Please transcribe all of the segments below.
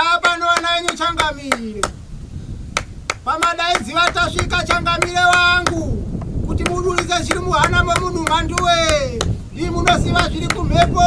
hapa ndo wananyu Changamire. Pamadaizi watasvika Changamire wangu kuti mudulize zviri muhanamo munhu manduwe. Ii munosiva zviri kumhepo,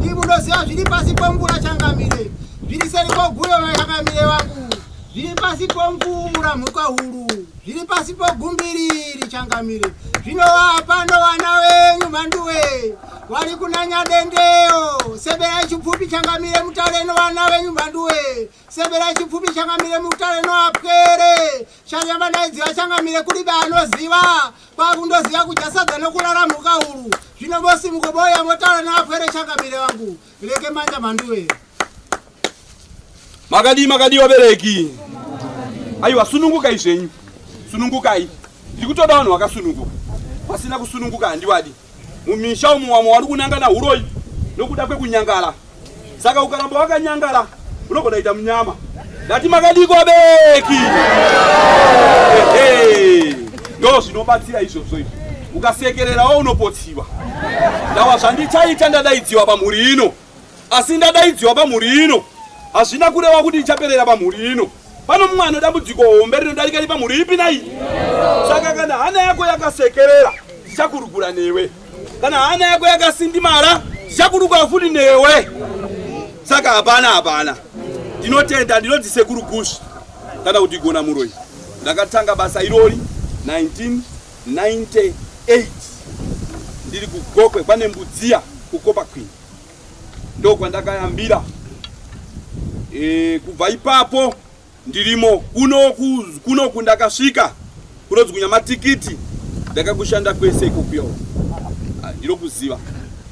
ii munosiva zviri pasi pomvura Changamire. Zviri seri koguyo Changamire wangu, zviri pasi pomvura mhuka huru, zviri pasi pogumbiriri Changamire. Zvino hapa ndo vana wenyu manduwe wari kunanya dendeo. Seberai chipfupi Changamire mutare no vana venyu manduwe. Seberai chipfupi Changamire mutare no apwere. Shanyamba ndaidziva Changamire kuri banoziva kwakundoziva kujasadza nokurara mhuka huru. Zvino mosimuka boya motara no apwere Changamire wangu. Reke manja manduwe. Makadi wabereki. Aiwa sunungukai zvenyu. Sunungukai. Ndikutoda vanhu vakasununguka. Pasina kusununguka handiwadi. Mumisha umu wamwe wari kunangana huroi nokuda kwekunyangara. Saka ukaramba wakanyangara unogona kuita munyama. Ndati makadiko abeki. Ndo zvinobatsira izvozvo izvi. Ukasekererawo unopotsiwa. Ndawa zvandichaita ndadaidziwa pamhuri ino. Asi ndadaidziwa pamhuri ino hazvina kureva kuti ndichaperera pamhuri ino. Pano mumwe anodambudziko hombe rinodarika ri pamhuri ipi nai. Saka kana hana yako yakasekerera ndichakurugura newe. Kana hana yako yakasindimara ndichakurugura futi newe. Saka hapana. Ndinotenda ndinodzisekuru Gush kana kuti gona muroi. Ndakatanga basa irori 1998. Ndiri kugokwe pane Mbudziya kukopa Queen. Ndoko ndakayambira. Kubva ipapo ndirimo kuno kundakasvika kunodzi kunyamatikiti ndakakushanda kwese ikokuyao ndinokuziva.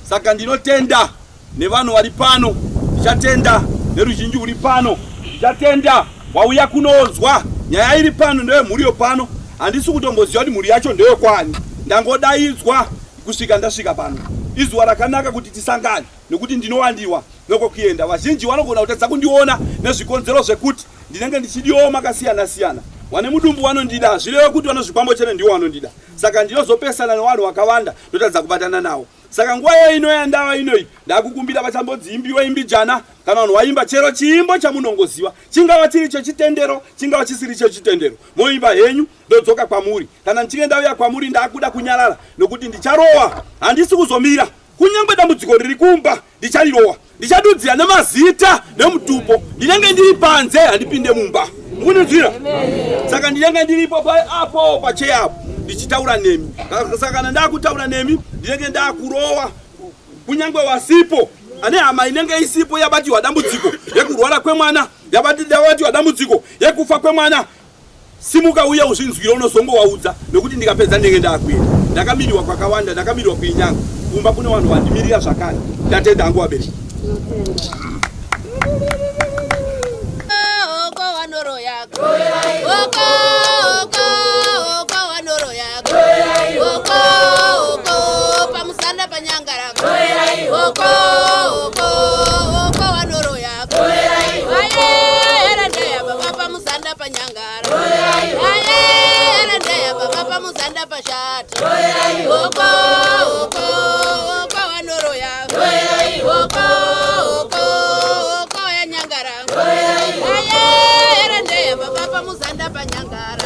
Saka ndinotenda nevanhu vari pano, ndichatenda neruzhinji uri pano, ndichatenda wauya kunonzwa nyaya iri pano ndewe mhuriyo pano. Handisi kutomboziva kuti mhuri yacho ndewe kwani, ndangodaidzwa kusvika ndasvika pano. Izuva rakanaka kuti tisangane nekuti ndinowandiwa nokokuenda. Vazhinji vanogona kutadza kundiona nezvikonzero zvekuti ndinenge ndichidiwawo makasiyana-siyana. Vane mudumbu vanondida, zvireve kuti vanozvikwambo chete ndiwo vanondida. Saka ndinozopesana nevanhu vakawanda ndotadza kubatana nawo. Saka nguva ino yandava inoi ndakukumbira vachambodziimbiwa imbijana kana vanhu vaimba chero chiimbo chamunongoziva. Chingava chiri chechitendero, chingava chisiri chechitendero. Moimba henyu ndodzoka kwamuri. Kana ndichinge ndauya kwamuri ndakuda kunyarara nokuti ndicharowa. Handisi kuzomira. Kunyangwe dambudziko riri kumba ndicharirowa. Ndichadudzira nemazita nemutupo. Ndinenge ndiri panze handipinde mumba. Munonzvira? Saka ndinenge ndiripo apo pacheya apo ndichitaura nemi. Saka kana ndakutaura nemi ndinenge ndakurowa. Kunyangwe wasipo ane hama inenge isipo yabatirwa dambudziko yekurwara kwemwana, yabatirwa dambudziko yekufa kwemwana. Simuka uye uzvinzwira unozongowaudza nokuti ndikapedza ndinenge ndakuenda. Ndakamiriwa kwakawanda, ndakamiriwa kuinyanga. Kumba kune vanhu vandimirira zvakare. Ndatenda hangu wabereki. Pamusanda panyangara pashata yanyangara baba muzanda panyangara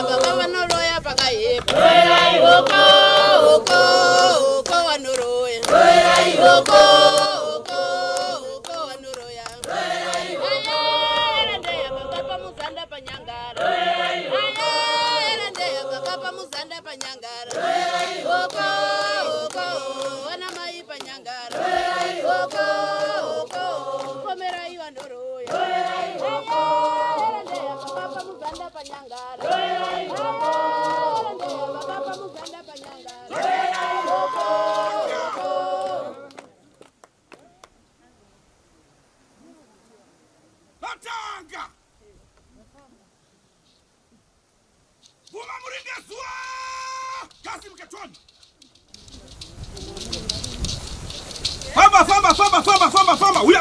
baba vanoroya pakayepa vanoroya baba muzanda panyangara baba muzanda panyangara wana mai panyangara komerai vanoroya baba muzanda panyangara baba muzanda panyangara Latanga Buma muringa zua Kasi mketoni Famba Uya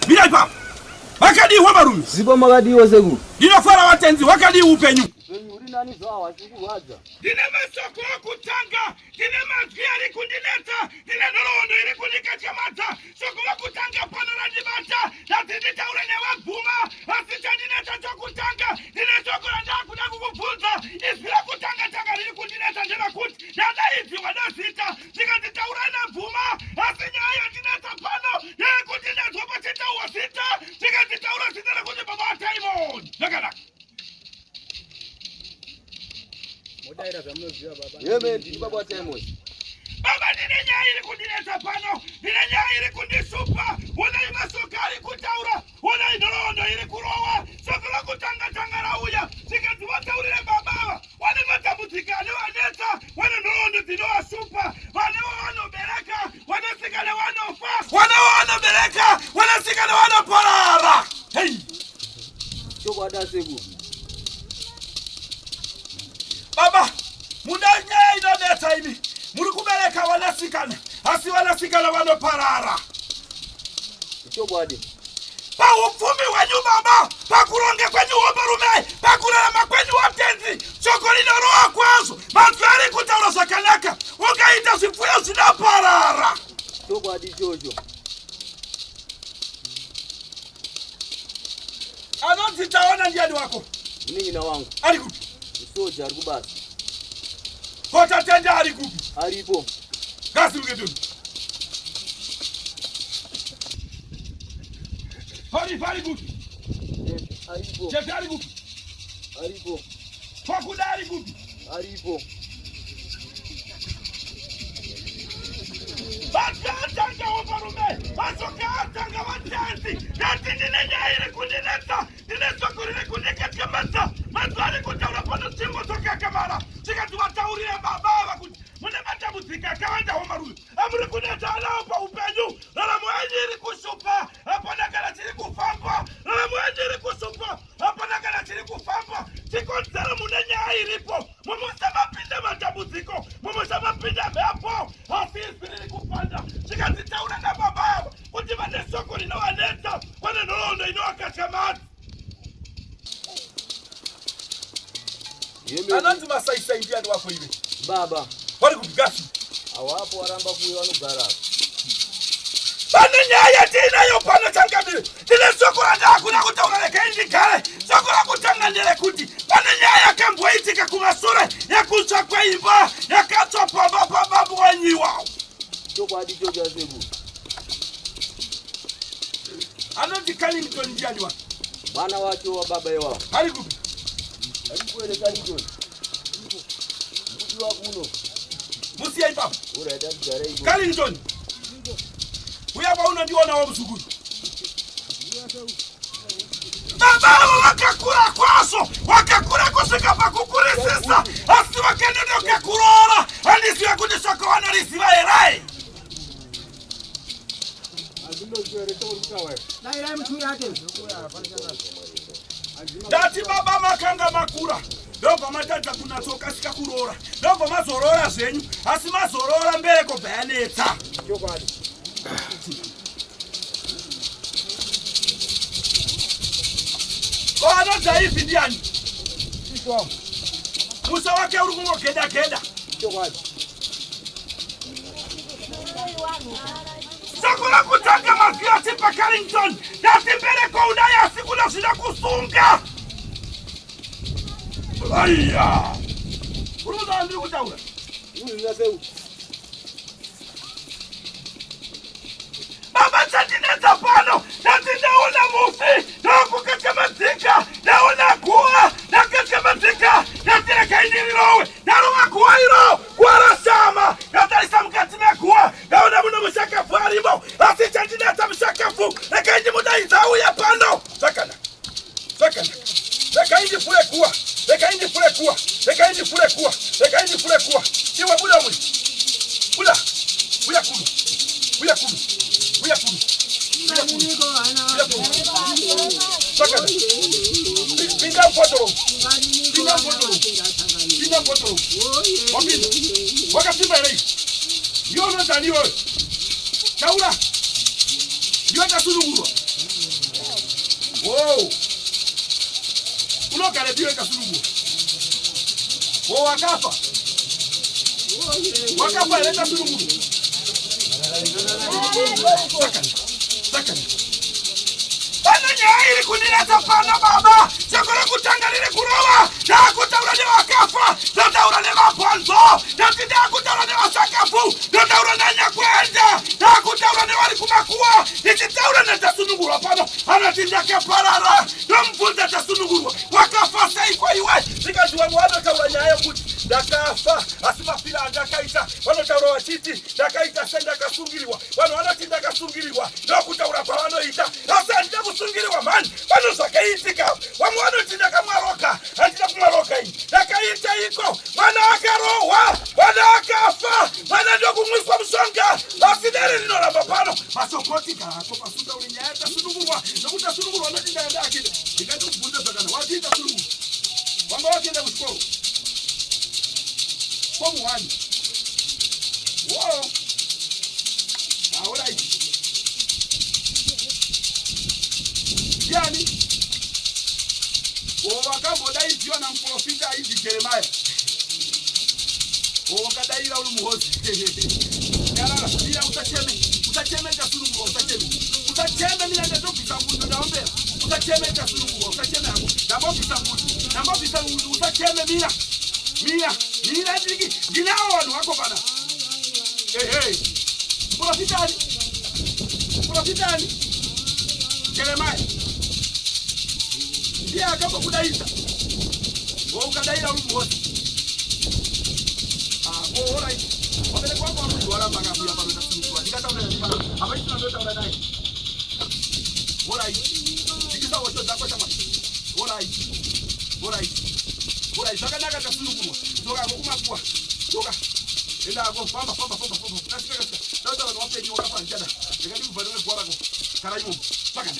Bila ipa Wakadi huwa marumi Zipo magadi wazegu Dinofara watenzi wakadi upenyu uri nani zawa chikuwadza ndine masoko okutanga ndine mazwi ari kundinetsa ndine nhoroondo iri kundikatyamadza soko rokutanga pano randibata ndadzinditaura nevaguma asi chandinetsa chokutanga ndine soko randakuda kukubvunza izwi rokutanga tanga riri kundinetsa nderakuti ndadaidziwa nezita ndikanditaura nebvuma asi nyaya yandinetsa pano yeri kundinetswa pachitauwa zita ndikanditaura zita rekuti baba ataimoni zvakanaka modaira zvamunoziva baba yeme ndiri baba Timon baba ndine nyaya iri kundinetsa pano ndine nyaya iri kundisupa unai masoka ari kutaura unai nhoroondo iri kurova soko rokutanga tanga rauya tikadzivataurire babava vane matambudziko anovanetsa vane nhoroondo dzinovasupa vanevo vanobereka vanasikana vanofa vanevo vanobereka vanasikana vanoparara hei chokwada seku baba muna nyaya inonetsa imi muri kubereka vanasikana asi vanasikana vanoparara chokwadi paupfumi hwenyu baba pakuronge kwenyu homurume pakurarama kwenyu hotenzi shoko rinorova kwazvo mazwi ari kutaura zvakanaka ukaita zvipfuyo zvinoparara chokwadi chocho anonzi taona ndiani wako munin'ina wangu ari kupi musoja ari kubasa kotatenda ari kupi aripo ngasiruke vari kupi aripo jefe ari kupi aripo kwakuda ari kupi aripo vatangawo varume vasoka atanga vatanzi ndati ndine nyaya iri kundinetsa ndine soko riri kundikatyamadza mazwi ari kutaura pano tsvimbo dzokakamara tikati vataurire babava kuti mune matambudziko akawandawo marume amuri kunetsa anawo paupenyu raramo yenyu iri kushupa hapana kana chiri kufamba raramo yenyu iri kushupa hapana kana chiri kufamba tikonzera mune nyaya iripo mumusavapinde matambudziko mumusavapinde mhepo asi izwi riri kupanda tikadzitaura nababava kuti vane soko rinovanetsa vane nhoroondo inovakatyamadza anonzi masaisai ndiani wako ive baba vari kupigasi awapo waramba kuyo vanogara pane nyaya tiinayo pano changamire ndine soko randakuda kutaura regai ndigare soko rakutanga nderekuti pane nyaya yakamboitika kumashure yekutsva kweimba yakatsva pamba pabambo wenyiwawo chokwadi chocho seku anonzi Carrington ndiani wako mwana wacho wa baba iwavo ari kupi aripo ere Carrington mbuti wakuno musiyai baba uraita kugara ipo Carrington uya paunondionawo muzukuru babavo vakakura kwazvo vakakura kusvika pakukurisisa asi vakanonoka kuroora handiziva kuti shoko vanoriziva here ndati baba makanga makura ndobva matadza kunatsokasika kuroora ndobva mazoroora zvenyu asi mazoroora mbereko bva yanetsa anodzaivhi ndiani musa wake uri kungogeda soko rakutanga mazwi atipa Carrington ndati mbereko udai asi kuna zvina kusunga aiya uri kudaa ndiri kutaura baba chandinetsa pano ndati ndaona mufi ndakukatyamadika ndaona guva ndakatyamadika ndati regai ndirirowe ndarova guva iro guva rasama ndatarisa mukati meguva ndaona muno mushakafu arimo asi chandinetsa mushakafu regai ndimudaidza auya pano zvakanaka regai ndifure guva regai ndifure guva iwe buda muri buda uya kuno pinda mpotoro wapinda wakapimba here ndiyo unodhani iwewe taura ndiyo kasunungurwa unogara ndiyo kasunungurwa wakafa. Wakafa leta sununguru. Sakana. Bana nyairi kunileta pana baba. Chakula kutangalile kurowa. Na kutaura ni wakafa. Na taura ni maponzo. Na tida kutaura ni wasakafu. Na taura na nyakwenda. Na kutaura ni walikumakua. Ichi taura na tasununguru apano. Anatinda keparara. Na mfunza tasununguru. Wakafa saiko iwe. Sikajua mwana taura nyayo kuti. Dakafa. Asima pila andakaita. Wano taura wachiti. Dakaita senda kasungiriwa. Wano wanatinda kasungiriwa. Na kutaura kwa wano ita. Asa nita kusungiriwa man. Wano sakaitika. Wamwano tinda kamaroka. Antina kumaroka hii. Dakaita iko. Wana akarowa. Wana akafa. Wana ndogu mwiswa msonga. Basidere nino na mapano. Masokotika. Kopa suda ulinyata sunungurwa. Nakuta sunungurwa. Wanatinda ya ndakile. Ikatu kubunda sakana. Watinda sunungurwa. Wamba watinda kushukuru. Como wani? Wow. Alright. Yani. Wakambo dai jiwa na mprofita hizi Jeremiah. Wakadaira ule muhozi. Yala, bila utacheme cha sunungu, utacheme. Utacheme mimi ndio pisa mundu naombe. Utacheme cha sunungu, utacheme hapo. Nabo pisa mundu. Nabo pisa mundu, utacheme mina. Mina digi ginao wanu wako bana. Hey. Profitani. Jeremiah. Dia akapa kudaisa. Ngo kadaira ulu wote. Alright. Wabele kwa mtu wala mpaka pia bado tasunua. Nikata unalipa. Hapa hivi tunaleta ula naye. Alright. Tikisa wote zako chama. Alright. Saka naka tasunua. Toka kumakua. Toka. Enda go famba. Nasika. Ndio wanawape ni wala panjana. Nikadi kubadilika kwa wako. Karaimo. Saka.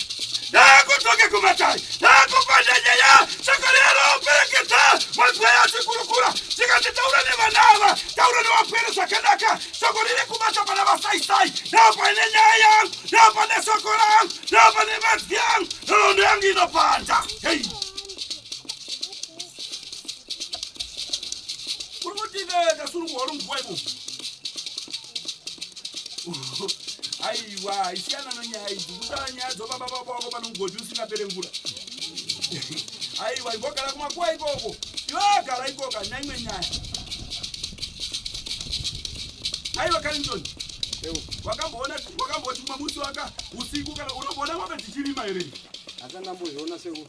Nako toke kumatai. Nako panjanya. Saka leo peleketa. Maswaya sikurukura. Sika taura ne manava. Taura ne wapele sakanaka. Soko lile kumata bana basai. Na pane nyaya. Na pane sokora. Na pane matiang. Ndio yangi no panja. Hey. Tasungu walu mkwego. Aiwa, isiana na nyai. Kutala nyai zoba baba wako pano ngodi usina pele ngula. Aiwa, iboka la kumakua ikoko. Yoka la ikoka, nyaime nyai. Aiwa Clinton. Wakambo tumamusi waka usiku kana unabona wape tichilima ile. Asana mbuzi ona sego.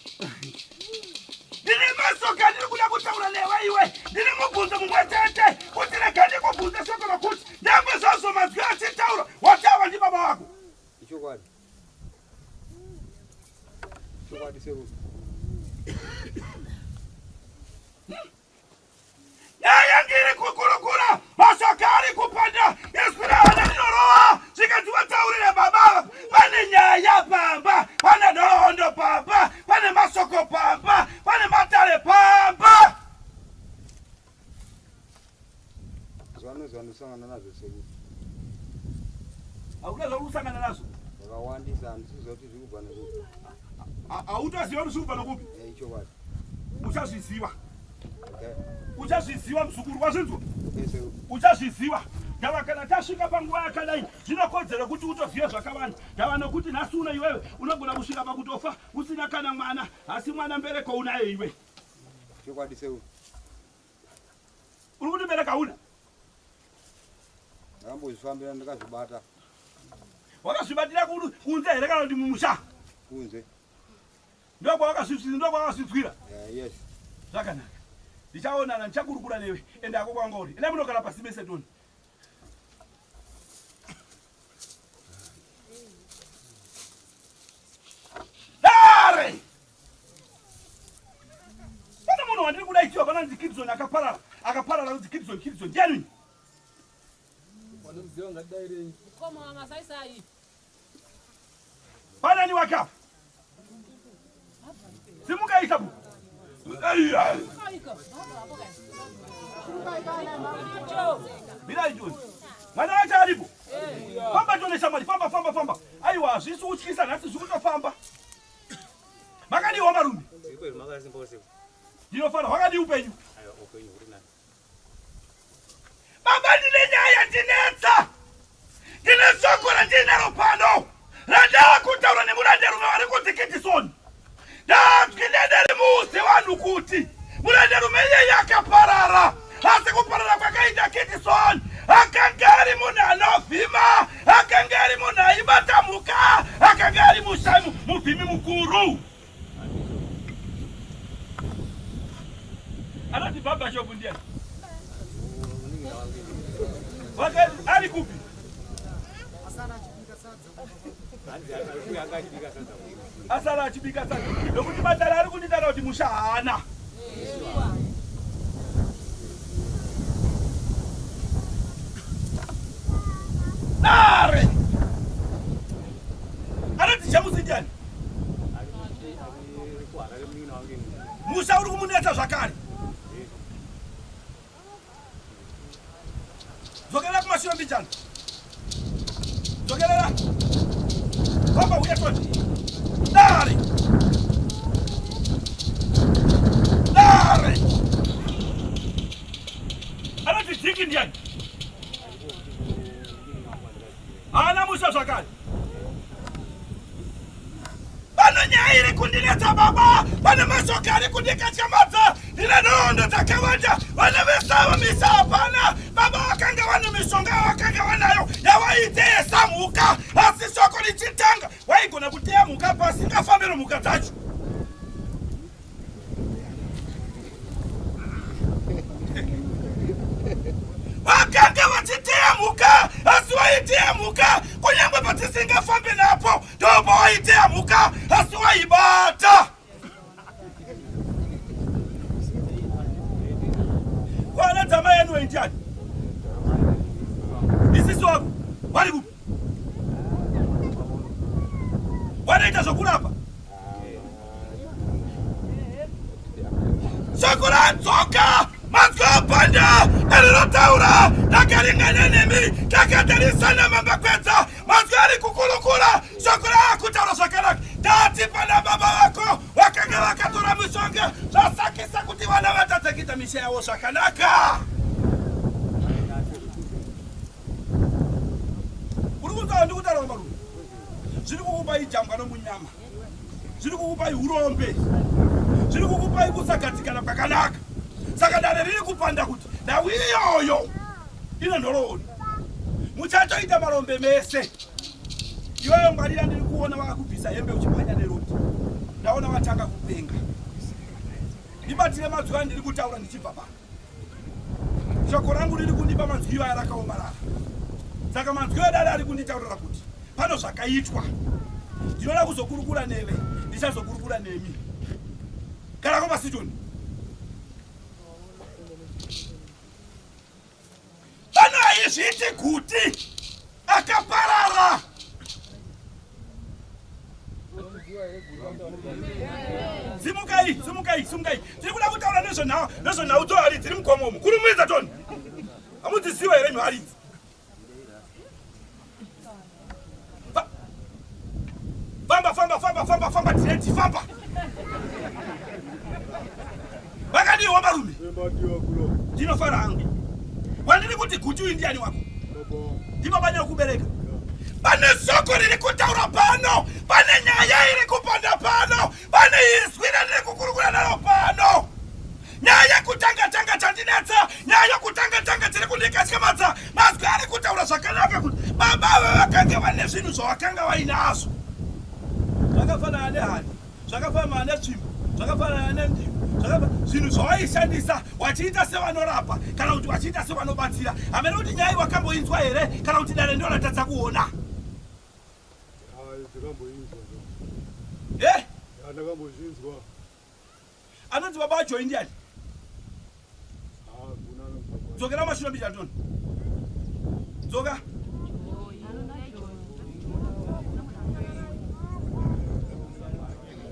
Dini masoka dini kuna kutaula lewa iwe. Dini mbuzi mwetete. Kutile kandi kubuzi soko na kuti. Nyambe zoso mazgati tauro. Watawa ndi baba wako. Icho kwadi sego. Yangiri kukurukura. Masokari kupanda. Yespira hananoroa. Sikatuwa tauri le baba. Pane nyaya pamba. Pane dohondo pamba. Pane masoko pamba. Pane matale pamba. Zwanu sangana nazo sego. Aula usangana nazo. Wakawandisa antisizoti zikubana kupi. Autaziwa msukubana kupi. Icho kwadi. Uchazisiwa. Okay. Uchazisiwa msukuru wazinzwa. Okay sego. Uchazisiwa. Dawa kana tashika panguwa yakala hii. Zinokodzera kuti utoziye zvakawanda. Dawa nokuti nasuna iwewe unogona kusvika pakutofa usina kana mwana asi mwana mbereko unaye iwe. Icho kwadi sego. Uri kuti bereka una. Ndakambozvifambira ndakazvibata. Wakazvibatira kunze here kana kuti mumusha? Kunze. Ndoko wakazvitsvira. Yes. Zvakanaka. Ndichaonana ndichakurukura newe ende ako kwangori. Enda munogara pasi bese toni. Dare! Pana munhu wandiri kudaidziwa pananzi Kidson akaparara kunzi Kidson ndiani? Wanomuziva ngatidairei. Koma wamasaisai. Panani wakafa? Simukaisa bu. Bila John. Mwana wacha haribu. Famba John shamali, famba. Aiwa, sisi uchikisa nasi sikuta famba. Makani wa marumi. Iko makasi mposi. ndinofana wakadi upenyu baba ndine nyaya ndinetsa ndine sokora ndine rupano randava kutaura nemuranderume vari kudzikitisoni ndatyinederi musi vanhu kuti muranderume iyeye akaparara asi kuparara kwakaita kitisoni akanga ari munhu anovhima akanga ari munhu aibata mhuka akanga ari muvhimi mukuru anoti baba shopu ndiani ari kupi asara achibika sadza nokuti matara ari kunditara kuti musha haana nare anoti chamusi ndiani musha uri kumunetsa zvakare dzokerera kumashure mbijana dzokerera baba uya toti nare nare anoti dziki ndiani haana musha zvakare pano nyaya iri kundinetsa baba pane mashoka ari kundikatyamadza ndine nhoroondo dzakawanda vana vesava misa hapana baba vakanga vane mishonga vakanga vanayo yavaiteyesa mhuka asi shoko richitanga vaigona kuteya mhuka pasingafambiro mhuka dzacho vakanga vachiteya mhuka asi vaiteya mhuka kunyangwe patisingafambe napo ndopo vaiteya mhuka asi vaibata vana dzama yenu vaitiani isisi wako vari kupi vanoita zvokurapa shoko radzoka mazwi apanda nerinotaura ndakaringana nemi takatarisana mambakwedza mazwi ari kukurukura shoko raakutaura zvakanaka ndati pana baba vako vakanga vakatora mishonga zvasakisa kuti vana vatadzakita misha yavo zvakanaka uri kunzava ndikutaura marume zviri kukupai jambwa nomunyama zviri kukupai urombe zviri kukupai kusagadzikana kwakanaka saka dare riri kupanda kuti ndau iyoyo ine nhoroondo muchatoita marombe mese iweyo ngwarira ndiri kuona vakakubvisa hembe uchimhanya neroti ndaona vatanga kupenga ndibatire mazwi aya ndiri kutaura ndichibva pano shoko rangu riri kundipa mazwi iwaya rakaomarara saka mazwi edare ari kunditaurira kuti pano zvakaitwa ndinoda kuzokurukura neve ndichazokurukura nemi kana komasitoni pano haizviti kuti akaparara simukai tiri kuda kutaura nezvenhau dzoharidzi dziri mukomomo kurumidza toni hamudzisiwa here nharidzi famba tireti famba vakadiwa marume ndinofara hangu wandiri kuti guti uyu ndiani wako ndibaba kubereka pane shoko riri kutaura pano pane nyaya iri kupanda pano pane izwi riri kukurukura naro pano nyaya kutanga chandinetsa nyaya kutanga tiri kundikatyamadza mazwi ari kutaura zvakanaka kuti baba vakanga vane zvinhu zvavakanga vainazvo zvakafanana nehani zvakafanana netsvimbo zvakafanana nendimu zvinhu zvawaishandisa wachiita sevanorapa kana kuti wachiita sevanobatsira hamene kuti nyaya wakamboinzwa here kana kuti dare ndo ratadza kuona anonzi baba waJoyi ndiani dzokera mashure mbijandoni dzoka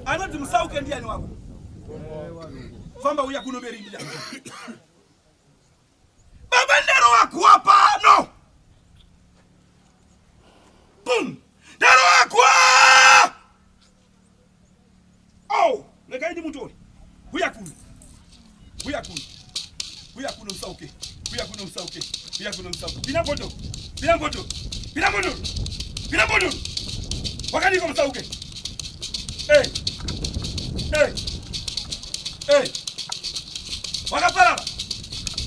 anonzi Musauke ndiani wako famba uya kuno mberi mbijana baba ndero wakuwa pano bum ndero wakuwa oh lekai ndi mutori uya kuno Buya kuno. Buya kuno msauke. Buya kuno msauke. Buya kuno msauke. Bina bodo. Bina bodo. Bina bodo. Bina bodo. Wakati ko msauke. Eh. Eh. Eh. Wakapala.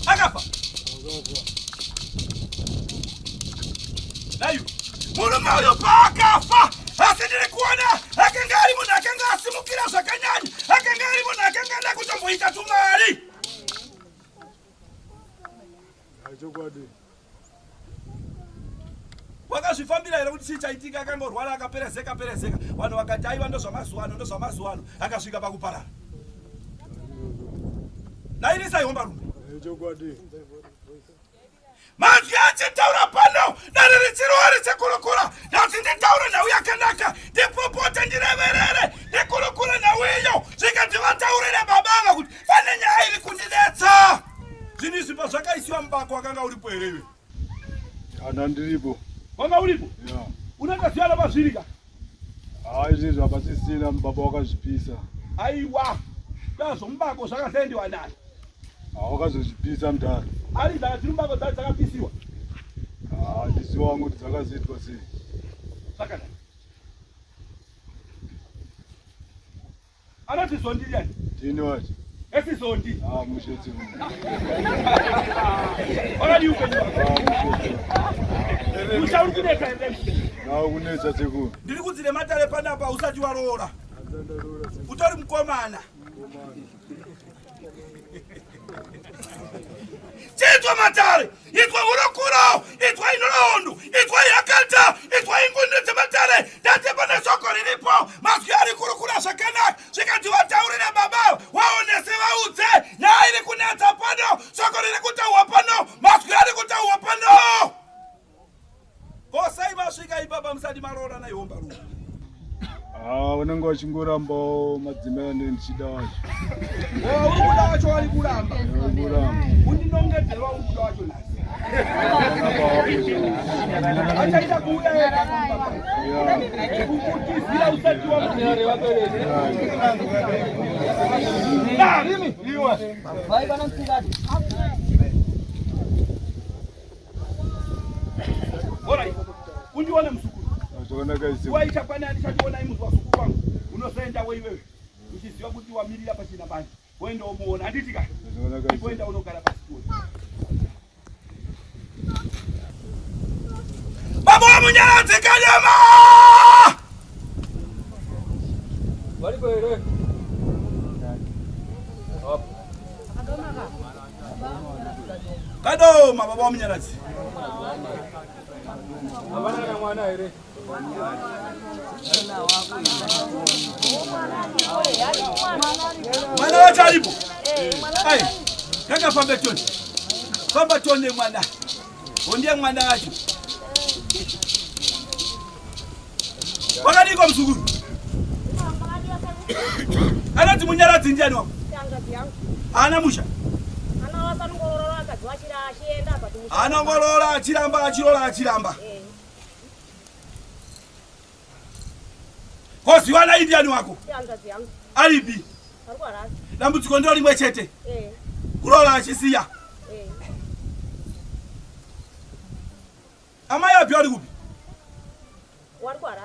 Akafa. Nayu. Muno mayo pakafa. Asidire kuona. Akangari muna akanga simukira sakanyani. Akangari muna akanga kutomboita tumari. Ajogwadi. Wakazvifambira here kuti chichaitika akangorwara akaperezeka. Vanhu vakati aiva ndozvamazuwano akasvika pakuparara. Nairisa ihomba rumbe. Ajogwadi. Manzi achitaura pano naririchirori chekurukura nati nditaure nhau yakanaka ndipopota ndireverere ndikurukura nhau iyo zvikati vataurire babava kuti pane nyaya iri kundidetsa. Zvinhu izvi pazvakaisiwa mubako wakanga uripo here iwe? Ana ndiripo. Wanga uripo? Ya. Unangaziva napazvirika? Izvi hapasisina mubaba wakazvipisa. Aiwa dazvo mubako zvakasendiwa nani? Wakazozvipisa mutare. Ari dzakati mubako dzacho dzakapisiwa? Ndisi wangu kuti dzakazoitwa sei. Zvakanaka. Anoti zondi ndiani? Ndini wacho. Esi zondi? Mushetsi. Wakadi upenyu wako? Mushetsi. Uchauri kunetsa here? Kunetsa sekuru. Ndiri kudzire matare panapa usati waroora. Utori mukomana. Chitwa matare, itwa urokuro, itwa inolondu, itwa yakata, itwa ingundu dzematare, date pane soko riripo, mazwi ari kurukura zvakanaka, zvikati vataurire baba, waonese vaudze, nyaya iri kunetsa pano, soko riri kutaurwa pano, mazwi ari kutaurwa pano. Kosai masvika ibaba musati maroora naihomba rumba. Unenge wachingoramba madzimai ndichida wacho. Uri kuda wacho wari kuramba. Undinongedzerwa uri kuda wacho nhasi. Achaita kuuya ega kumba. Kukutizira usati wamunyare waberere. Rimi. Iwe. Vai bana msikati. Alright. Undione msukuru. Waita pane andichationa imuzi wasukuru wangu. Unozoenda wewe. Uchiziva kuti wamirira pachina bani. Woenda umuona anditi ka. Woenda unogara pasi. Baba wa Munyaradzi Kanyama! Walipo here. Kadoma baba wa Munyaradzi. Abana na mwana here. Mwana wacho alipo? Ai, yakafamba choni. Famba choni mwana. Ondia mwana wacho. Wakadiko msukuru. Anati Munyaradzi ndiani wako? Ana musha. Anongorora achiramba. Kosi wana indiani wako? Alipi? Dambudziko ndo limwe chete. Kurola achisiya. Amai api ari kupi? Warkwara.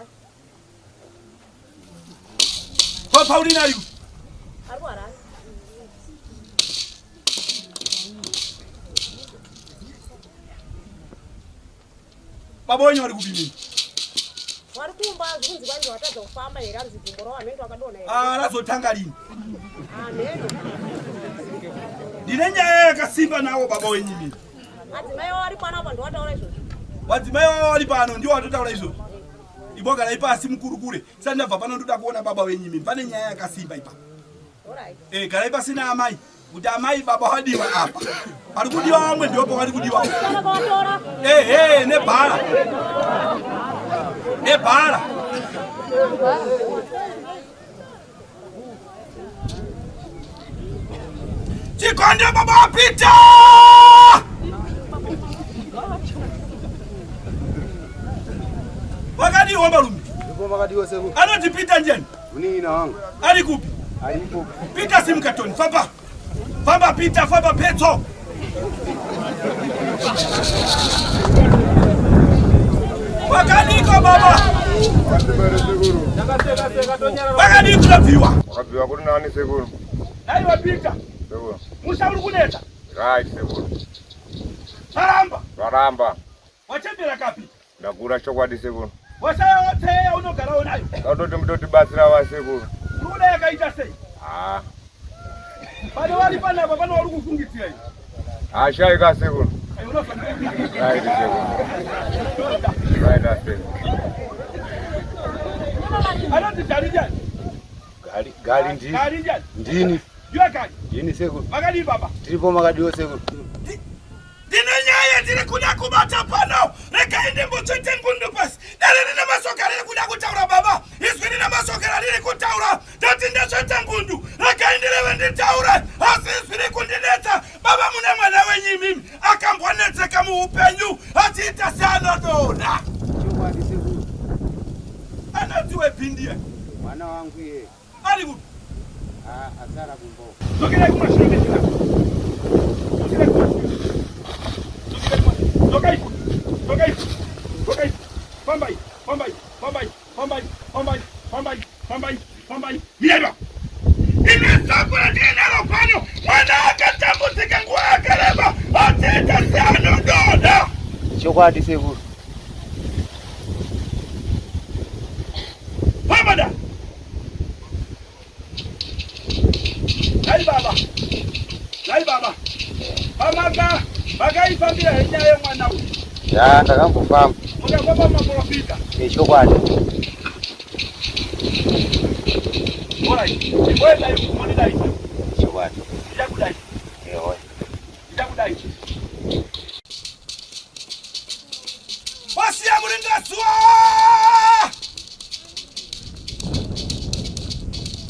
Kwa Paulina ari kupi? Arkwara. Babonyo ari kupi mimi? Warikumba zvinzi vanhu vatadza kufamba here anzi dzimbo ravanenge vakadona here. Razotanga lini? Amen. Ndine nyaya yakasimba nawo baba wenyu mimi. Madzimai vari pano apa ndowataura izvozvo. Madzimai vari pano ndiwo watotaura izvozvo. Ibogara ipasi mukurukure. Sasa ndabva pano ndoda kuona baba wenyu mimi. Pane nyaya yakasimba ipa. Alright. Gara ipasi na amai. Kuti amai baba wadiwa apa. Ari kudiwa wamwe ndipo ari kudiwa. Nebhara. Nebhara. Chikonde baba wapita! Wakadi wamba lumi. Ndipo makadiwa seku. Anoti pita njani? Unina wangu. Ali kupi? Alipo. Pita simu katoni, famba. Famba pita, famba petso. Wakaniko baba. Wakaniko laviwa. Wakaviwa kuti nani sekuru? Nai wapita. Sekuru. Musauri kuneta. Right sekuru. Varamba. Wachembera kapi? Ndakura chokwadi sekuru. Wasaya wote unogara unayo. Katoti mutoti batsira wa sekuru. Ruda yakaita sei? Pano wali pana pano wali kufungitira hiyo. Shaika sekuru. Ayo unofanya. Right sekuru. Right sekuru. Anoti jarija. Gali ndi. Jarija. Ndini. Yua kali. Ndini sekuru. Magadi baba. Tiripo magadiwo sekuru. Dino nyaya tiri kuda kubata pano. Reka inde mbochote ngundu pasi. Nare nina masoka liri kuda kutaura baba. Iswi nina masoka liri kutaura. Dati ndashote ngundu. Reka inde lewe nditaura. Asi iswi ni kundineta. Baba mune mwana wenyi mimi. Akambwanete kamu upenyu. Ati itasano dona. Chokwa disekuru. Anatuwe pindie. Mwana wangu ye. Ali kudu. Asara kumbo. Sokile kumashiro mechina. Sokile kumashiro. Tokai. Mierda. Imesakura dinero pano. Mwana akatambutika nguwa akareba. Ateta sano doda. Chokwa disekuru. Pamada. Lai baba. Pamaga. Bagai familia yenyewe mwana huyu. Ya ndakambofamu. Unakopa maprofita. Chokwadi. Bora hii. Wewe ndio umonidai. Chokwadi. Ndakudai. Ewe. Ndakudai. Basi ya mulinga swa!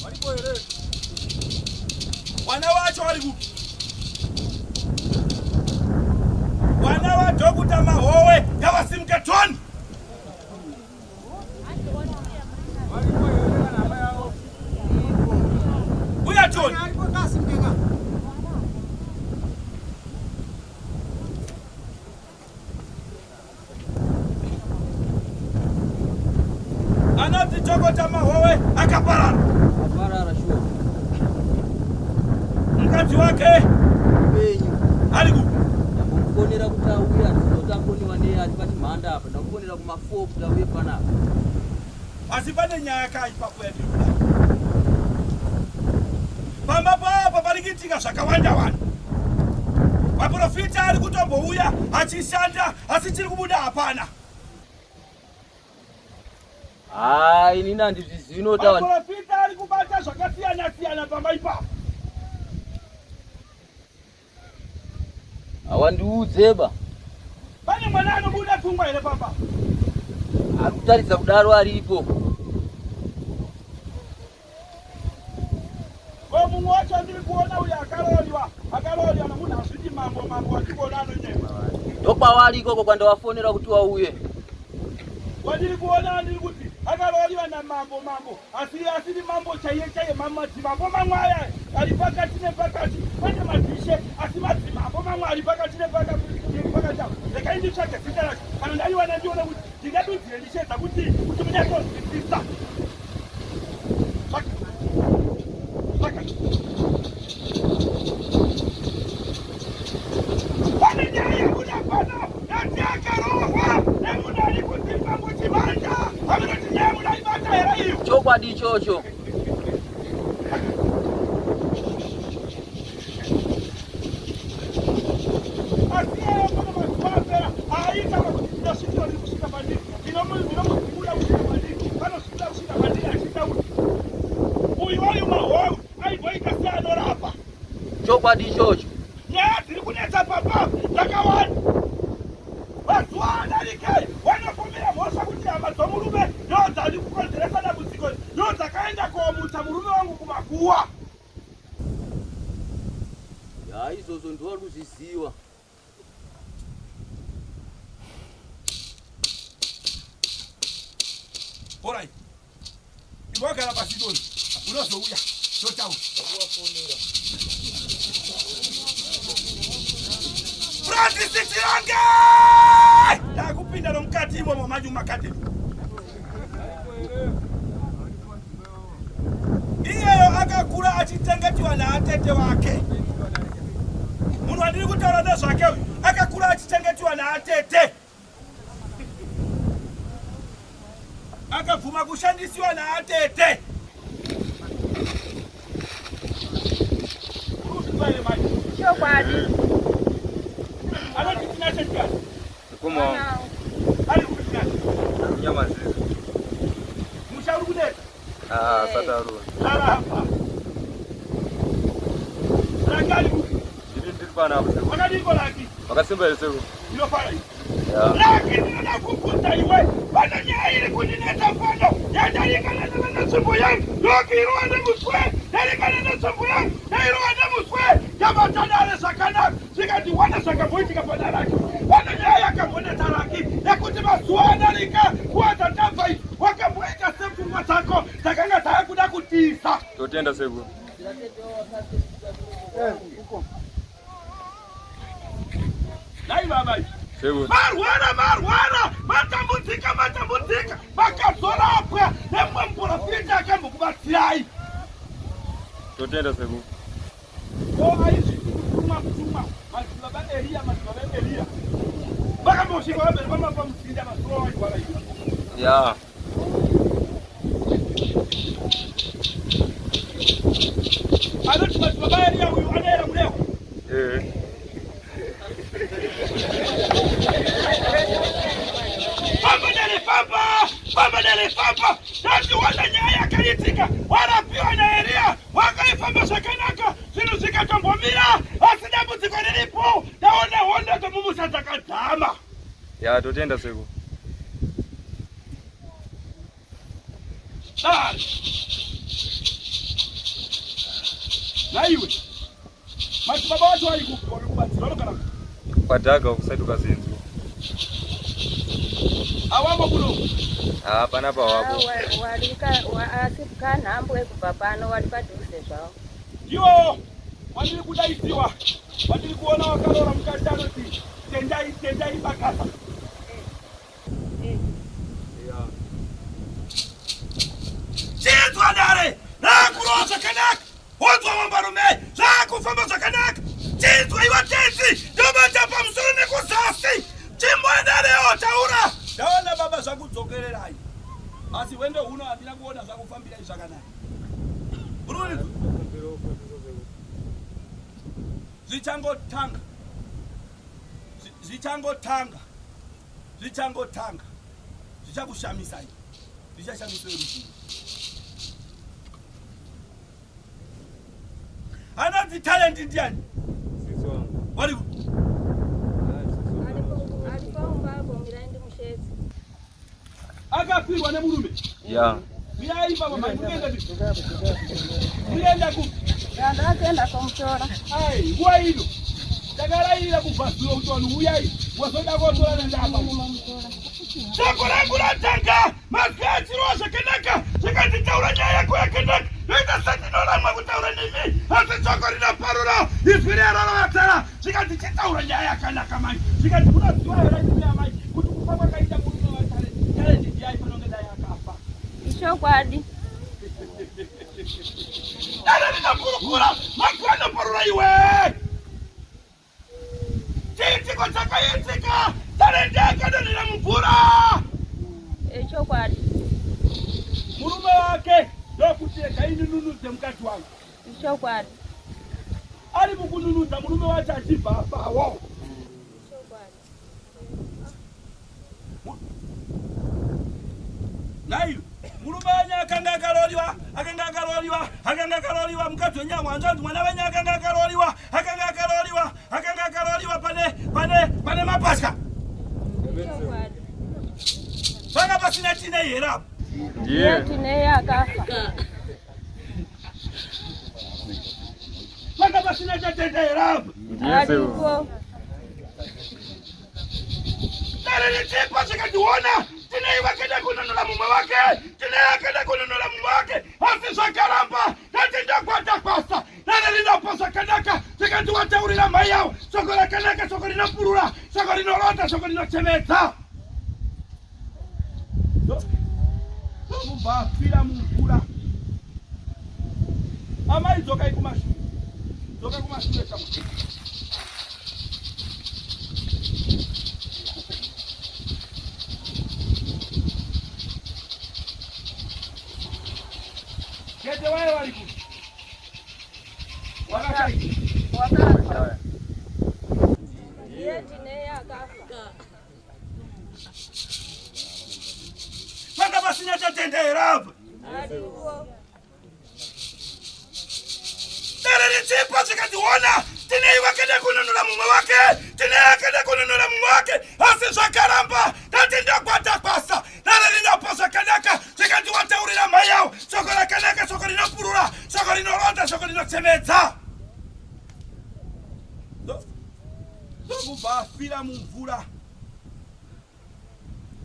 Walipoere. Wana wacho waliku. Wana wa Dr. Mahowe yawasimketoni. Uya John. Anati Dr. Mahowe akaparara. Aparara shuo. Mkati wake Benyu. aliku. Ndakukonera kuti auya tinotakoniwa neye atipati mhanda apa. Ndakukonera kuma4 kuti auye panapa. Asipane nyaya kai papo yetu. Pambapo palikitika zvakawanda wanda. Maprofita ari kutombouya achishanda asichiri kubuda hapana. Inini handizvizivi notawa. Maprofita ari kubata zvakasiyana pamba ipapo. Awandiudzeba. Pane mwana anobuda pfungwa here pamba. Ari kutaridza kudaro aripo. Mumwe wacho ndiri kuona uyu akaroliwa nomunhu asviti mambo achikuona anonyema. Ndokwavari ikoko kwandawafonera kuti wauye. Wandiri kuona ndiri kuti akaroliwa namambo asiri mambo chaiye madzimambo mamwe aya ari pakati nepakati. Pane madhishe asi madzimambo mamwe ari pakati nepakati. Rekai nditsvake zita racho kana ndaiwana ndione kuti ndingadudzire ndishedza kuti munyatozwisisa. Pane nyaya yekuda pano yati akarohwa nemunhu ari kudzimba muchivanda. Hamunoti nyaya munaibata here iyo? Chokwadi ichocho. Asi eyo pana mazuva apera aita kuti ndasvitiro riri kusvika pandiri. Ndinomuzibuda kusvika pandiri. Panosvika kusvika pandiri achiita kuti uyu Mahowe aimboita seanorapa. Chokwadi ichocho. Nyaya dziri kunetsa papa dzakawanda. Mazuva adarikei wanofumira mhosva kuti hama dzomurume ndo dzari kukonzeresa dambudziko ndo dzakaenda koomutsa murume wangu kumakuwa. Izvozvo ndori kuzviziva. Alright. Igogara pasi doni. Unozouya. Totaura. Francis Chirange takupinda nomukati imomo majuma kati iyeyo akakura achitengetiwa naatete wake. Munhu andiri kutaura nezvake akakura achitengetiwa naatete, akabvuma kushandisiwa naatete. Chokwadi. Anoti tinachetiwa. Kuma. Ali kupitina. Nyama zizi. Mushauri kudeta. Sataru. Lala hapa. Rangali. Ndiri pana hapo. Wakati iko laki. Wakasimba ile seko. Ndio pala hii. Lakini nakukuta iwe bana nyaile kunineta mfano yajalikana na sumbu yangu lokirwa na muswe yalikana na sumbu yangu nairwa na muswe kama tadale sakana sikati wana sakapoiti kapana laki wana nyaya kapona taraki yakutima suana lika kuata tafai wakamweka sefu matako takanga takuda kutisa totenda seko. Nai baba Marwana matambutika makazora apwa nemwe mprofita akambokubatsirai totenda seko. aizi kutuma madzibaba Elia vakambosvika vamberi vamapamusinda masoro waivara ivo Ya. anoti madzibaba Elia uyu anoera muleko Baba nalifamba nasi wala nyaya akalitika wanapiwa na Elia wakaifamba sakanaka zinu zikatombomira asidabu ziko nilipo naona kamumu satakatama Ya totenda seko. na iwe madzibaba watu walikubatsira kana Kwadaga ukusaiduka zinzu. awamo kuno Hapana pa wapo. Walika asifika nambo ekuva pano wali padhuze zvavo. Yo wandiri kudaisiwa wandiri kuona wakarora mukati anoti tendai bakasa chinzwa dare rakurowa zvakanaka wonzwa mambarume zvakufamba zvakanaka chinzwa iwa tenzi ndobata pamusoro nekuzasi chimboendarewo taura ndaona baba zvakudzokererai asi wende huno handina kuona zvakufambirai zvakanaka ururizo zvichangotanga zvichakushamisai zvichashamisai ruzhinji anoti talenti ndiani wari akafirwa nemurume Ya. uyai baba maikuenda uenda ku Ndakaenda kumutora. ai nguva ino takarairira kubva zulo kuti vanhu uyai wazoda kotora nendapa shoko rangu ratanga mazwi achirowa zvakanaka zvakanditaura nyaya yako yakanaka noita sandinoramwa kutaura nemi asi shoko rinaparura izwi rerorovatara zvikati chitaura nyaya yakanaka mai zvikati unoziva here imia mai kuti kufa kwakaita murume watare talenti ndiyai panonge dai akafa Chokwadi. dada rinakurukura mazwi anoparura iwe chiitiko chakaitika talenti yakadonhera mumvura Chokwadi. murume wake ndokuti gainunudze mukati wangu Chokwadi. ari mukununudza murume wacho achibva afawo naiyo murume wenye akanga akaroliwa mukadzi wenyamwanza anzi mwana wenye akanga akaroliwa pane mapasya panga pasina tinei here apo Ndiye. Tinei akafa. panga pasina chatenda here apo Ndiye seko. Alipo. Dare chipa chikationa tinei wakaenda kununula mume wake asi zvakaramba nati ndakwata kwasa dare rinopa zvakanaka tikati wata taurira mai yao soko rakanaka soko rinopurura soko rinorota soko rinochemedza mubvafira mumvura amai dzokai kumashure dzokai kumashure chamo kete waye wari kuti wakachai Wakafa. Yeti naye akafa. panga pasina chatendera apa Alipo. Dere chipo zikationa tine wakenda kununula mume wake tine akenda kununula mume wake asi zvakaramba ndatenda kwata kwasa dere linoposa kanaka zikatiwataurira mai yao soko rakanaka soko rinopurura soko rinorota soko rinochemedza ndokubvafira mumvura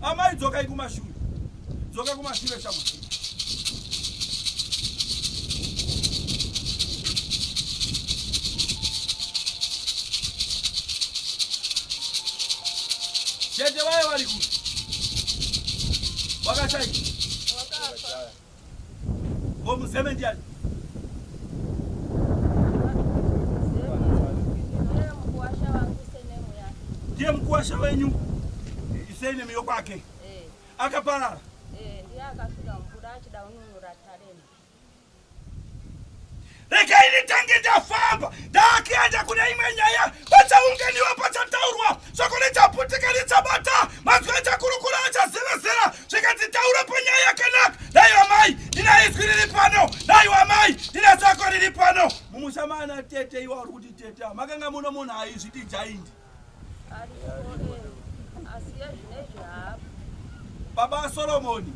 amai dzokai kumashure dzoka kumashure chamo Chete waye wari kuti wakachai Wakafa. ngomuzeme ndiani Ndiye mkuwasha wangu senemu yake. ndiye mkuwasha wenyu isenemu yokwake akaparara Ndiye akafika mvura achida ununura tareni. regai nitange ndafamba ndakienda kune imwe nyaya pachaungeniwa pachataurwa soko richaputika richabata mazwi achakurukura achazevezera zvikatitaura panyaya kanaka naiwa mai ndina izwi riri pano naiwa mai ndina sako riri pano mumushamana tete iwa uri kuti tete makanga muno munhu aizviti jaindi Alipo. Asiye zvinezvi hapa. baba Solomoni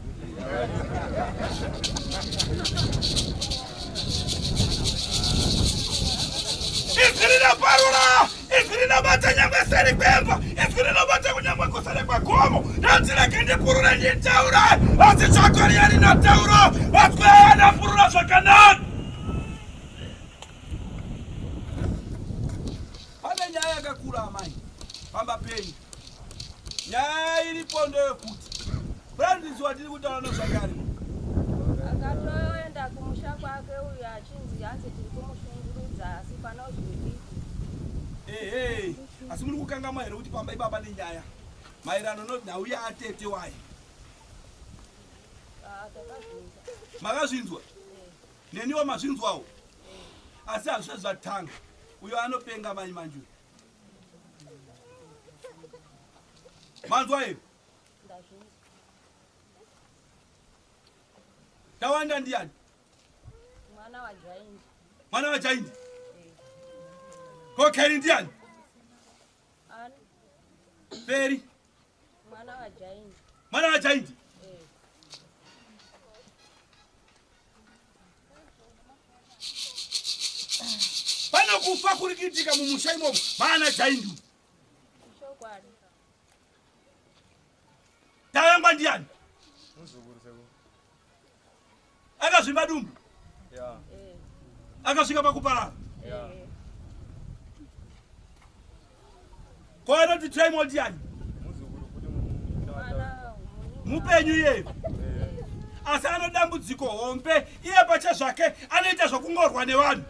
izwi rinoparura izwi rinobata nyangwe seri kwemba izwi rinobata kunyangwe kusere kwegomo ndanzireke ndipurure nditaura asi tsvako riya rinotaura vatwe anapurura zvakanaka pane nyaya yakakura amai pamba penyu nyaya iripo ndeyokuti brandisi watiri kutaura nezvakare Akatoenda kumusha kwake uyu achinzi hanzi tiri kumushungurudza asi pana zvidi. ehe asi muri kukangama here kuti pamba ipapa nenyaya maererano nenhau yaatete waye Takazvinza. makazvinzwa neniwo mazvinzwawo asi hazvisve zvatanga uyo anopenga mai manjuru manzwa here Ndazvinza. tawanda ndiani Mwana waJaindi. mwana wajaindi kokeri ndiani Ani peri mwana waJaindi. mwana wajaindi pano kufa kuri kuitika mumusha imomo maana jaindi Chokwadi. tawengwa ndiani akazvimba dumbu akasvika pakuparara kwaanoti traimo ndiani Mwana mupenyu iyeyo asi anodambudziko hombe iye pacha zvake anoita zvokungorwa nevanhu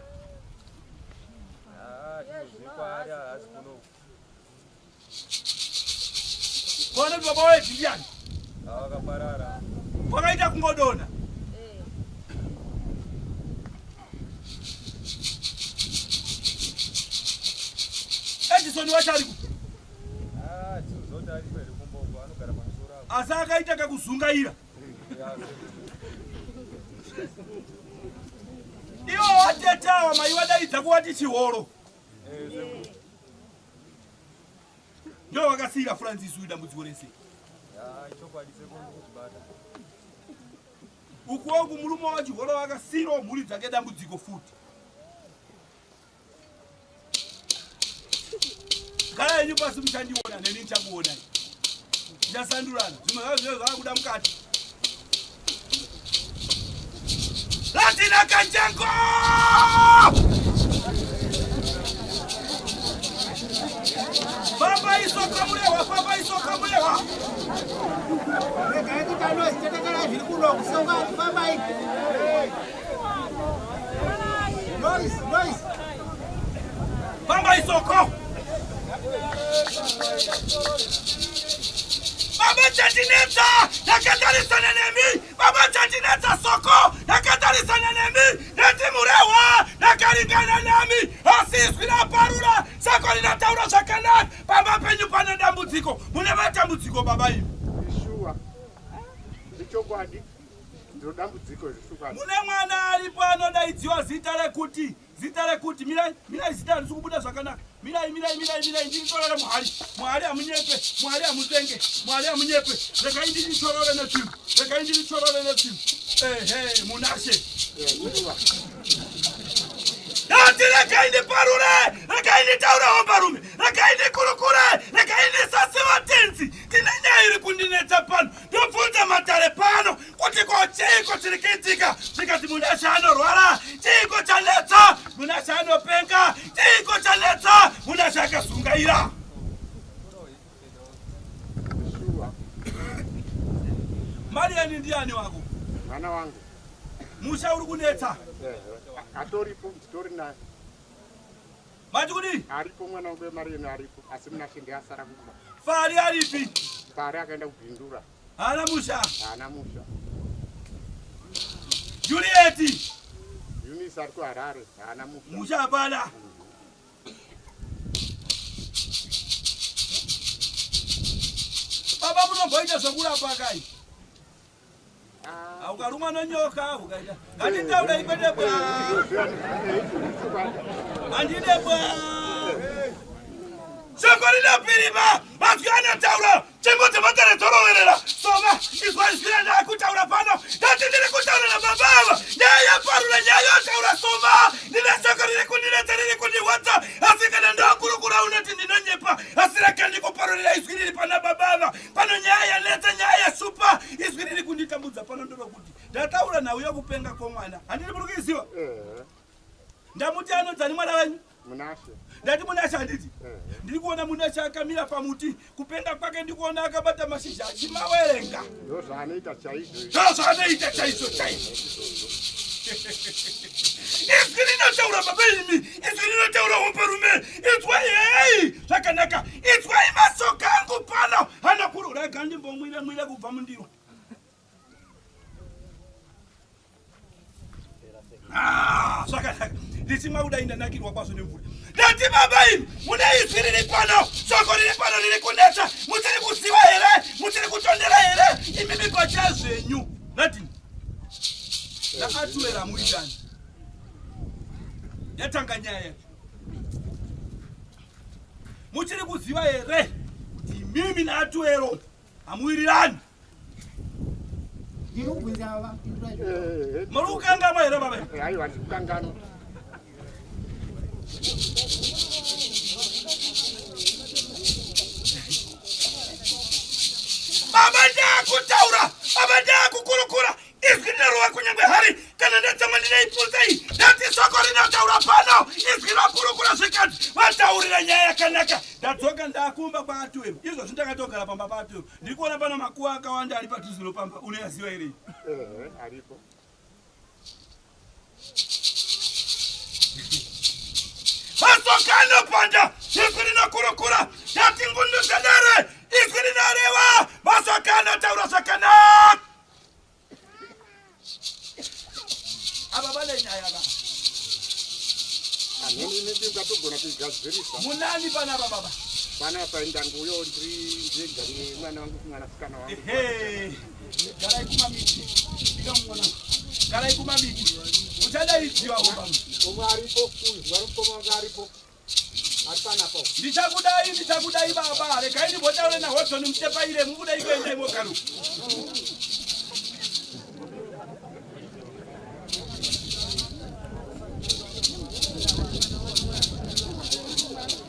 kwaanoti baba weji ndiani kwakaita kungodonha edisoni wachari ku asi akaita kakuzungaira iwo watetawa mai wadaidza kuwati chihoro ndo wakasiyira Francis uyu dambudziko rese ukuwoku murume wachihoro wakasiyirawo mhuri dzake dambudziko futi gara yenyu pasi muchandiona neni ndichakuonai ndichasandurana zvimwe zvavo zvino zvavakuda mukati latina kanjengo Rekaiti kano zitetekera zviri kuno kusonga fambai. Noise. Fambai soko. Baba chatineta, nakatarisa nenemi. Baba chatineta soko, nakatarisa nenemi. Neti murewa, nakarigana nami. Asiswi na parura, sako ninataura zvakanaka. Baba penyu pane dambudziko. Mune matambudziko baba imi. Ishua. Ndichokwadi. Ndiro dambudziko zvishukwadi. Mune mwana aripo anodaidziwa zita rekuti mirai zita risi kubuda zvakanaka. Mirai ndinitorore muhari amunyepe, muhari amutenge, muhari amunyepe. Rekai ndinitorore netsimbu. Ehe, munashe. Nati rekai ndiparure, rekai nditaure hombarume, rekai ndikurukure, rekai ndisasiva tenzi. Tine nyaya iri kundinetsa pano, ndobvunza matare pano, kuti ko chiko chiri kuitika. Tikati munashe anorwara, chiko chanetsa, munashe anopenga, chiko chanetsa, munashe akasungaira. Mariani ndiani wako? Mwana wangu. Musha uri kunetsa? Atoripo, nditori naye. Mati kudi? Aripo mwana wangu Mariani aripo, asi munashe ndiasara kuba. Fari aripi? Fari akaenda kubhindura. Hana musha? Hana musha. Julieti? Eunice ari kuHarare, hana musha. Musha hapana? Baba munomboita zvokurapa kai? Ukarumwa nonyoka ukaita. Nganditaura ikwete bwa. Andide bwa. Shoko rinopirima, mazwi anotaura, chengo dzematare dzoroverera. Soma, izwa zvinhu ndakutaura pano. Ndati ndiri kutaura nababa. Nyaya parura, nyaya yotaura soma. Ndine shoko riri kundinetsa, riri kundiwadza. Asi kana ndakurukura unoti ndinonyepa. Asi rega ndikuparurira izwi riri pana baba. Pano nyaya yanetsa, nyaya yasupa. Izwi riri kunditambudza pano ndorokuti. Ndataura nawe yokupenga kwomwana. Handiri muri kuiziva? Ndamuti anodzani mwana wenyu? Munashe. Ndati munashe handiti? Ndiri kuona munashe akamira pamuti, kupenga kwake ndikuona akabata mashizha achimawerenga. Ndozvaanoita chaizvo. Ndozvaanoita chaizvo. Izwi rinotaura baba imi, izwi rinotaura hombarume. Izwai zvakanaka, izwai masoka angu pano. Hanakurura rega ndimbomwire kubva mundiro. Zvakanaka. Ndichimwa kudai ndanakirwa kwazvo nemvura. Ndati baba imi, mune izwi riri pano, shoko riri pano riri kunetsa. Muchiri kuziva here? Muchiri kutondera here? Imi mipacha zvenyu. Nadini? Ndakatuera muitani. Yatanga nyaya yacho. Muchiri kuziva here? Kuti mimi naatuero hamuwirirani. Ndiri kubvunza baba. Muri kukangama here baba imi? Aiwa, ndikukangama. Baba ndakutaura, baba ndakukurukura. Izwi rinoruva kunyangwe hari kana ndatsamwa ndinaipunzei. Ndati soko rinotaura pano, izwi rokurukura zvikati. Vataurira nyaya yakanaka. Ndadzoka ndakumba paatuero. Izvo zvindakatogara pamba paatuero. Ndiri kuona pano makuva akawanda ari padhuze nopamba. Unoyaziva here? Aripo. Masoka anopanda, izwi rinokurukura. Ndati ngunduze dare, izwi rinoreva. Masoka anotaura zvakanaka. Aba vale nyaya la. Anoni ndingatogona kuigadzirisa. Munani pana baba? Pana paenda nguyo ndiri mwana wangu mwanasikana wangu. Garai kumamiti. Ndikamwana. Garai kumamiti. Uchadaidziwa baba. Umwe aripo kuyu, warikoma aripo. Aripana po. Ndichakudai baba. Rekai ndimbotaure naHodson mutepaire mukudai kuenda imokaru.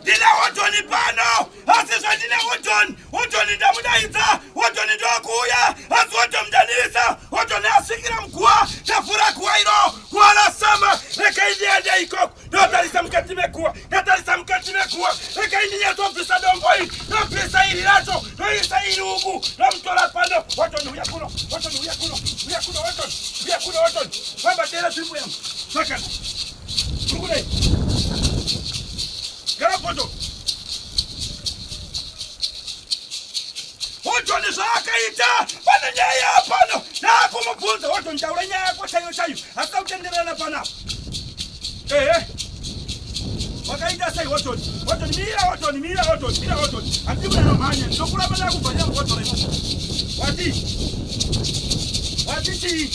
Ndina Hodson pano. Asi zvandina Hodson. Hodson ndamudaidza. Hodson ndokuuya. Asi Hodson mdanisa. Hodson asvikira mguwa. Ndavhura guwa iro. Guwa rasama. Rekai ndiende ikoko. Ndotarisa mukati mekuwa. Rekai ndinyatsobvisa dombo iri. Ndobvisa iri racho. Ndoisa iri uku. Ndomutora pano. Hodson Wotoni zvakaita pana nyaya pano nakumubvunza Wotoni taura nyaya yako chaiyo chaiyo asautenderana panapo. Wakaita sei Wotoni? Wotoni mira Wotoni mira Wotoni mira Wotoni. Andibuna nomhanya ndokuramba nakubvanya Wotoni. Wati chi?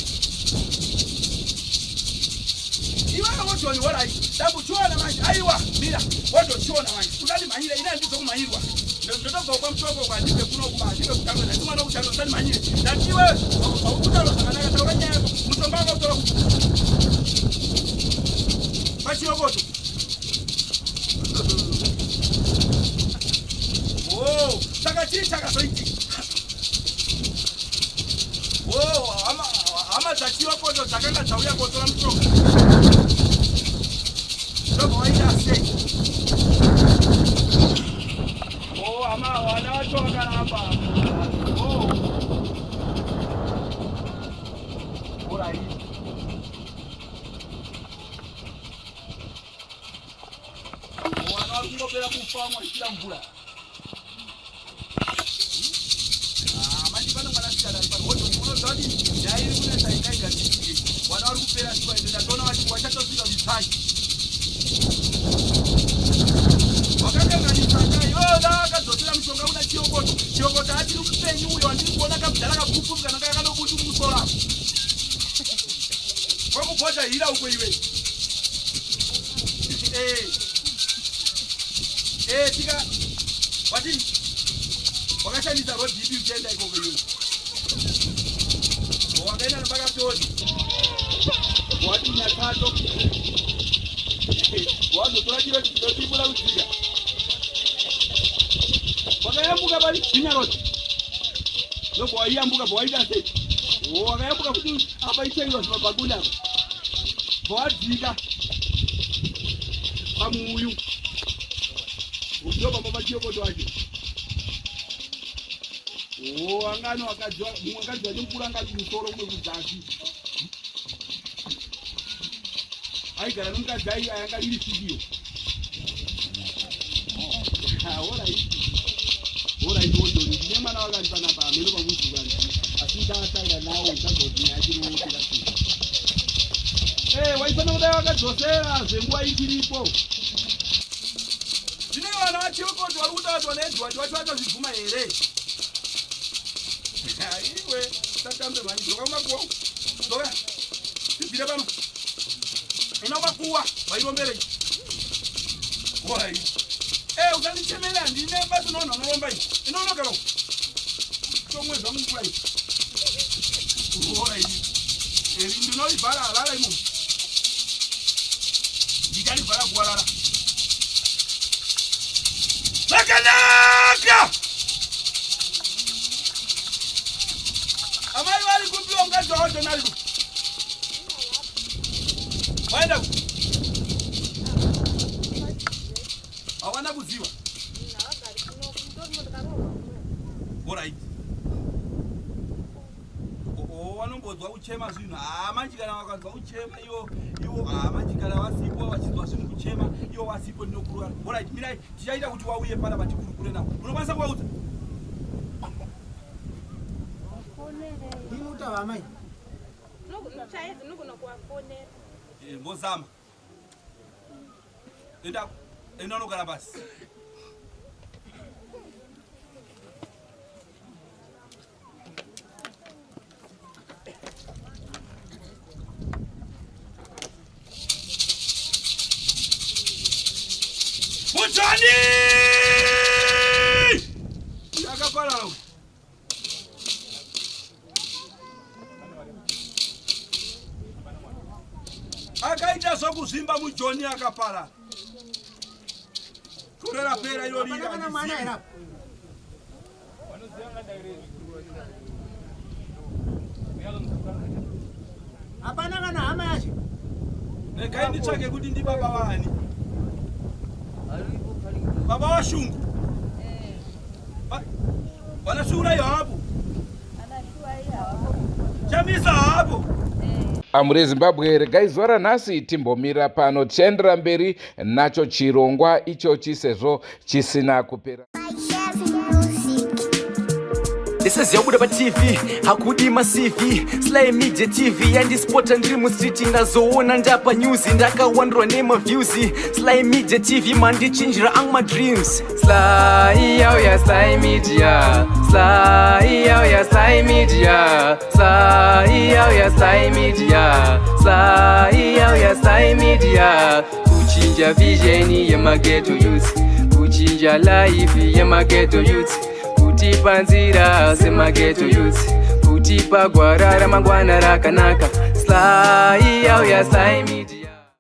Iwa Wotoni warai. Dabu chuona manje. Aiwa mira Wotoni chuona manje. Kudali manyira ina ndizo kumanyirwa. Ndotobva kwa mtoko kwa ndipe kuno kuba ndipe kutanga na kumana kutanga ndani manyire. Ndakiwe ukutalo sakana taura nyaya mutomba ngotora. Bachiyokoto. Oh, takachita kasoiti. Oh, ama tachiyokoto takanga tauya kotora mutomba. Ndobo waida sei. Oh, ama wanachoka hapa. Oh. Bora hii. Wanaongopela kufamu kila mvula. Maji bado mwanasikia ndani. Wote unazodi. Ya hili kuna saikai gati. Wanaongopela kwa ndio tona wachato sio visaji. Wakanga ni saikai. Oh, da dotela mshonga una chiokoto. Chiokoto ati ukupenyu uyo andikuona kabudala kakufuka nanga kana kuti musola. Kwa kupota hila uko iwe. Tika wati wakashandisa road DB utenda iko kwa hiyo. Wakaenda mpaka Toni. Wati nyakato. Watu tunajua tutibula usiga. Wakayambuka bali sinya road. Ndio wayambuka boida sasa. Wakayambuka kuti hapa ichaiwa mabagula hapa. Boadika. Pamuyu. Ujoba mama chiyokoto wake. Angano wakajwa mwangajwa nimkulanga musoro mwe kuzasi. Aigara nungajai ayanga lili studio. Ora idodo nyema na wakati pana pa melo kwa mtu gani. Asita hata nao utazodi ajili kila siku. Waifana ndio wakajosera zengwa ikilipo. Zine wana wachiyokoto waruta watonetwa watu zivuma here. Iwe tatambe mani doka umakuwa. Doka. Bila bano. Inoba kuwa wairombere. Wai. Ukanichemela ndine basi nono ngomba hii. Inono karo. Chomweza Mungu fly. Wai. Ndino ibara alala imu. Ndikali bara kualala. Lakanaka! Amai wali kumbiwa mkazi wa hojo nalibu. Waenda ku. Awana kuziwa. Bora hii. Wanombozwa uchema zvino. Manjikana wakazwa uchema iwo manjikana wasipo wachizwa zvino kuchema iwo wasipo ndinokurwa. Bora hii mira tichaita kuti wauye pana patikurukure nawo. Unokwanisa kuwauza? Imuta wamai. Chaizi nukuna kuwafonera. Mbozama. Enda nogara basi. Mutani! Yakapala. Akaita sokuzimba mujoni akapala. Kurera pera ilo liga. Pana mwana era. Hapana kana hama yashi. Kaindi chake kuti ndi baba wani. Baba wa shungu. Wanashura hapo. Chamisa hapo. Amure Zimbabwe regai zuva ranhasi timbomira pano tichaendera mberi nacho chirongwa ichochi sezvo chisina kupera. ndisaziya kuda pa TV hakudi ma CV Sly Media TV yandispota ndiri mu street ndazoona ndapa news ndakawandwa nema views Sly Media TV mandichinjira ang my dreams Sly oh yeah Sly Media Sly oh yeah Sly Media Sly oh yeah Sly Media Sly oh yeah Sly Media kuchinja vision ya maghetto youth kuchinja life ya maghetto youth kutipa nzira semaghetto youth kutipa gwara ramangwana rakanaka Sly oh yeah Sly Media